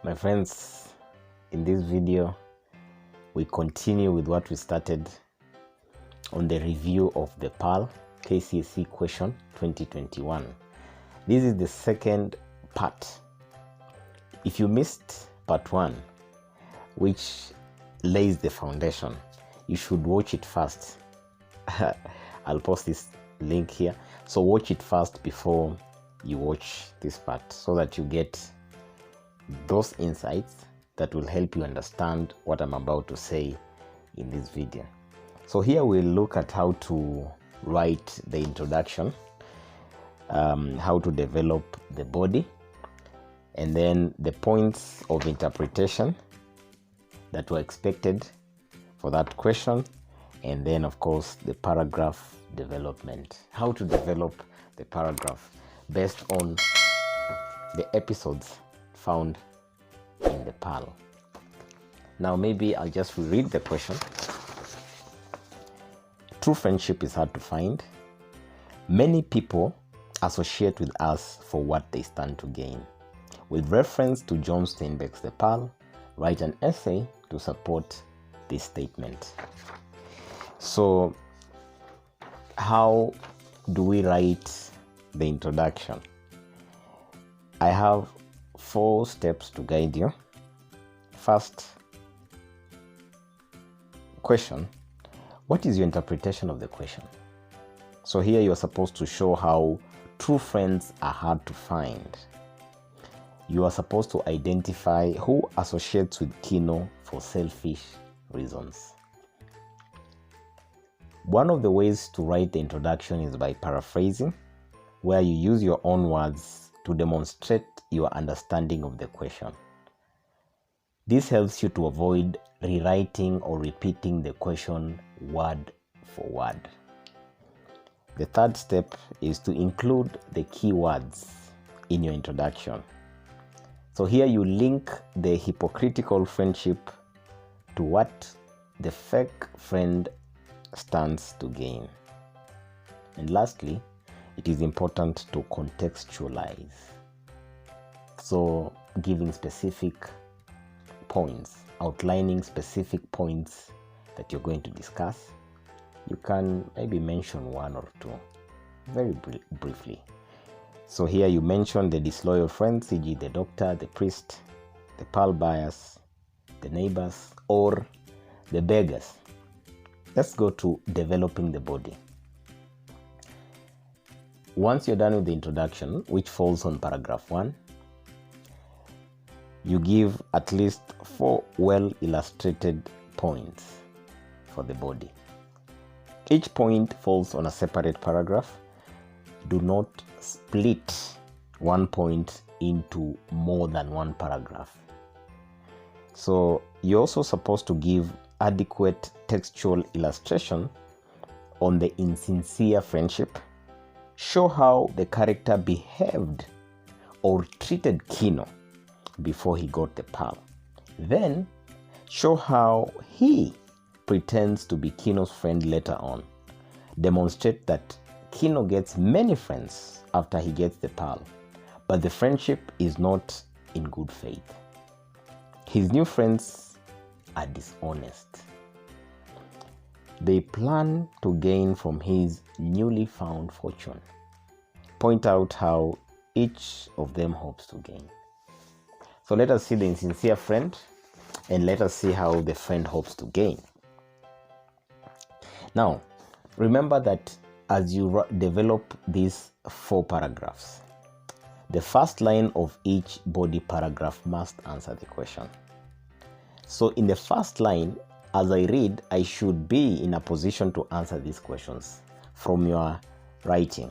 My friends, in this video, we continue with what we started on the review of the PAL KCSE question 2021. This is the second part. If you missed part 1, which lays the foundation, you should watch it first. I'll post this link here. So watch it first before you watch this part so that you get those insights that will help you understand what I'm about to say in this video. So here we'll look at how to write the introduction, how to develop the body, and then the points of interpretation that were expected for that question, and then of course the paragraph development. How to develop the paragraph based on the episodes found in the PAL. Now maybe I'll just read the question. True friendship is hard to find. Many people associate with us for what they stand to gain. With reference to John Steinbeck's The PAL, write an essay to support this statement. So how do we write the introduction? I have 4 steps to guide you. First question: what is your interpretation of the question? So here you're supposed to show how true friends are hard to find. You are supposed to identify who associates with Kino for selfish reasons. One of the ways to write the introduction is by paraphrasing, where you use your own words to demonstrate your understanding of the question. This helps you to avoid rewriting or repeating the question word for word. The third step is to include the key words in your introduction. So here you link the hypocritical friendship to what the fake friend stands to gain. And lastly, it is important to contextualize. So giving specific points, outlining specific points that you're going to discuss. You can maybe mention 1 or 2 very briefly. So here you mention the disloyal friends, e.g. the doctor, the priest, the PAL bias, the neighbors, or the beggars. Let's go to developing the body. Once you're done with the introduction, which falls on paragraph 1, you give at least 4 well-illustrated points for the body. Each point falls on a separate paragraph. Do not split one point into more than 1 paragraph. So you're also supposed to give adequate textual illustration on the insincere friendship. Show how the character behaved or treated Kino before he got the PAL. Then show how he pretends to be Kino's friend later on. Demonstrate that Kino gets many friends after he gets the PAL, but the friendship is not in good faith. His new friends are dishonest. They plan to gain from his newly found fortune. Point out how each of them hopes to gain. So let us see the insincere friend, and let us see how the friend hopes to gain. Now, remember that as you develop these 4 paragraphs, the first line of each body paragraph must answer the question. So in the first line, as I read, I should be in a position to answer these questions from your writing.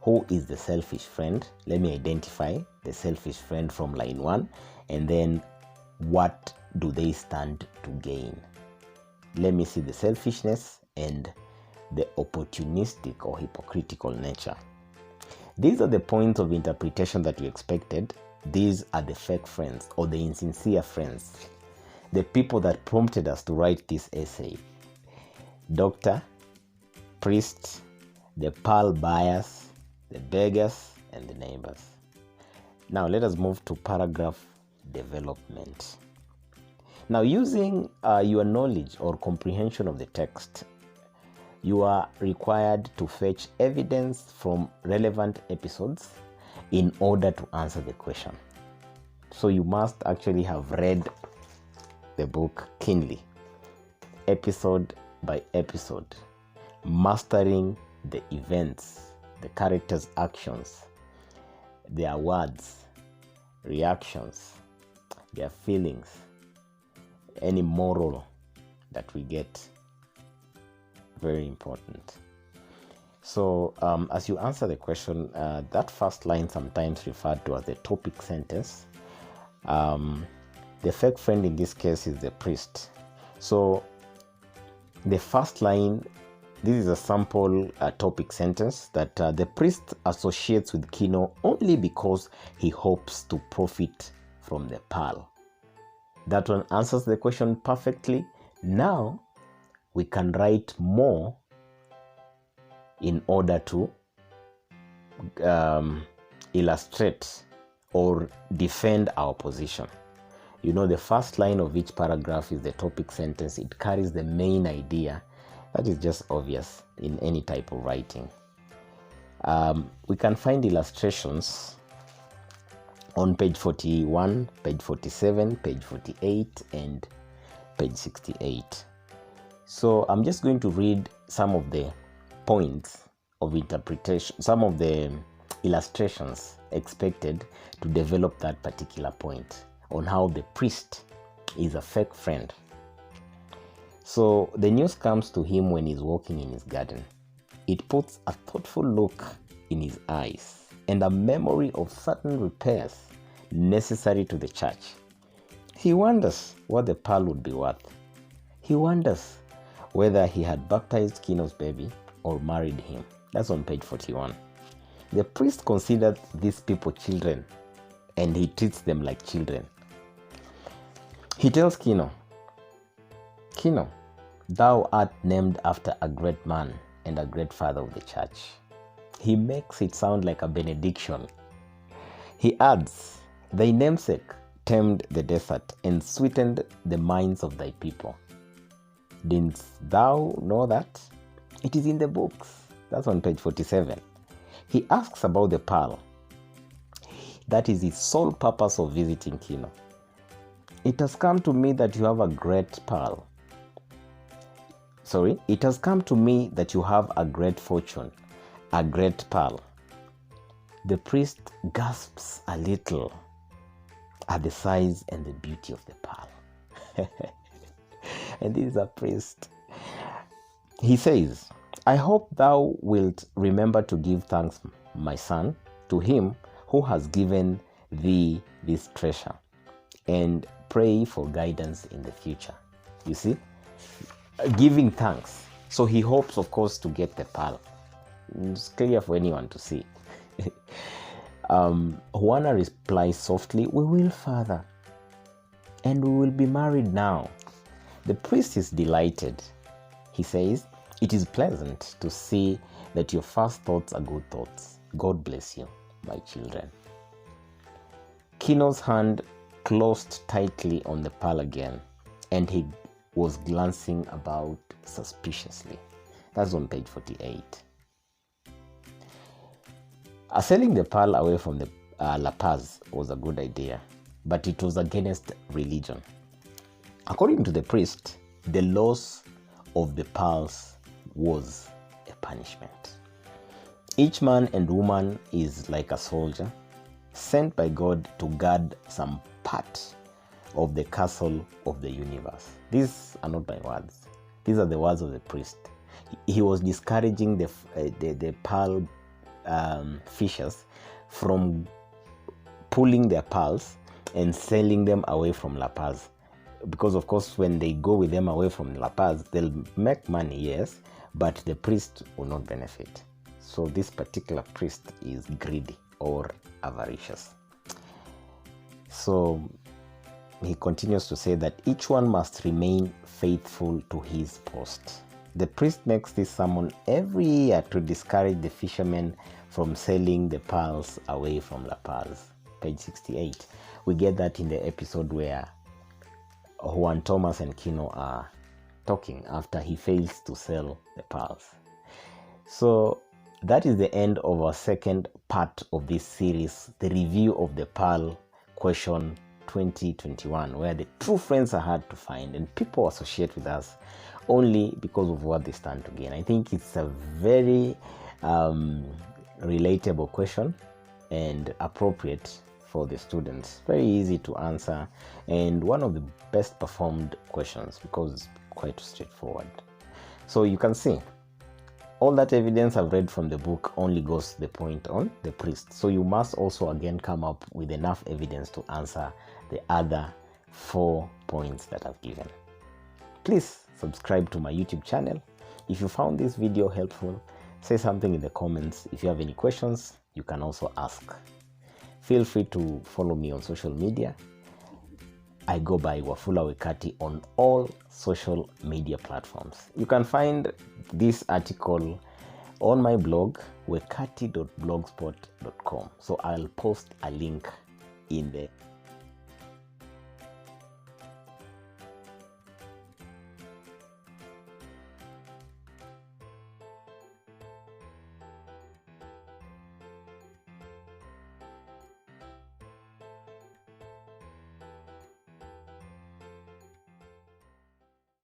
Who is the selfish friend? Let me identify the selfish friend from line 1, and then what do they stand to gain? Let me see the selfishness and the opportunistic or hypocritical nature. These are the points of interpretation that you expected. These are the fake friends or the insincere friends, the people that prompted us to write this essay. Doctor, priest, the PAL bias, the beggars, and the neighbors. Now let us move to paragraph development. Now, using your knowledge or comprehension of the text, you are required to fetch evidence from relevant episodes in order to answer the question. So you must actually have read the book keenly, episode by episode, mastering the events, the characters' actions, their words, reactions, their feelings, any moral that we get. Very important. So as you answer the question, that first line, sometimes referred to as the topic sentence, the fake friend in this case is the priest. So the first line, this is a sample topic sentence that the priest associates with Kino only because he hopes to profit from the pearl. That one answers the question perfectly. Now we can write more in order to illustrate or defend our position. You know, the first line of each paragraph is the topic sentence. It carries the main idea. That is just obvious in any type of writing. We can find illustrations on page 41, page 47, page 48, and page 68. So I'm just going to read some of the points of interpretation, some of the illustrations expected to develop that particular point on how the priest is a fake friend. So the news comes to him when he's walking in his garden. It puts a thoughtful look in his eyes and a memory of certain repairs necessary to the church. He wonders what the pearl would be worth. He wonders whether he had baptized Kino's baby or married him. That's on page 41. The priest considers these people children and he treats them like children. He tells Kino, Kino, thou art named after a great man and a great father of the church. He makes it sound like a benediction. He adds, thy namesake tamed the desert and sweetened the minds of thy people. Didn't thou know that? It is in the books. That's on page 47. He asks about the pearl. That is his sole purpose of visiting Kino. It has come to me that you have a great pearl. It has come to me that you have a great fortune, a great pearl. The priest gasps a little at the size and the beauty of the pearl. And this is a priest. He says, I hope thou wilt remember to give thanks, my son, to him who has given thee this treasure, and pray for guidance in the future. You see? Giving thanks. So he hopes, of course, to get the pearl. It's clear for anyone to see. Juana replies softly, we will, father, and we will be married now. The priest is delighted. He says, it is pleasant to see that your first thoughts are good thoughts. God bless you, my children. Kino's hand closed tightly on the pearl again, and he was glancing about suspiciously. That's on page 48. Selling the pearl away from the La Paz was a good idea, but it was against religion. According to the priest, the loss of the pearls was a punishment. Each man and woman is like a soldier sent by God to guard some part of the castle of the universe. These are not my words. These are the words of the priest. He was discouraging the pearl fishers from pulling their pearls and selling them away from La Paz. Because of course, when they go with them away from La Paz, they'll make money, yes, but the priest will not benefit. So this particular priest is greedy or avaricious. So he continues to say that each one must remain faithful to his post. The priest makes this sermon every year to discourage the fishermen from selling the pearls away from La Paz. Page 68. We get that in the episode where Juan Thomas and Kino are talking after he fails to sell the pearls. So that is the end of our second part of this series, the review of the Pearl question 2021, where the true friends are hard to find and people associate with us only because of what they stand to gain. I think it's a very relatable question and appropriate for the students. Very easy to answer and one of the best performed questions because it's quite straightforward. So you can see all that evidence I've read from the book only goes to the point on the priest. So you must also again come up with enough evidence to answer the other 4 points that I've given. Please subscribe to my YouTube channel. If you found this video helpful, say something in the comments. If you have any questions, you can also ask. Feel free to follow me on social media. I go by Wafula Wekati on all social media platforms. You can find this article on my blog, wekati.blogspot.com. So I'll post a link in the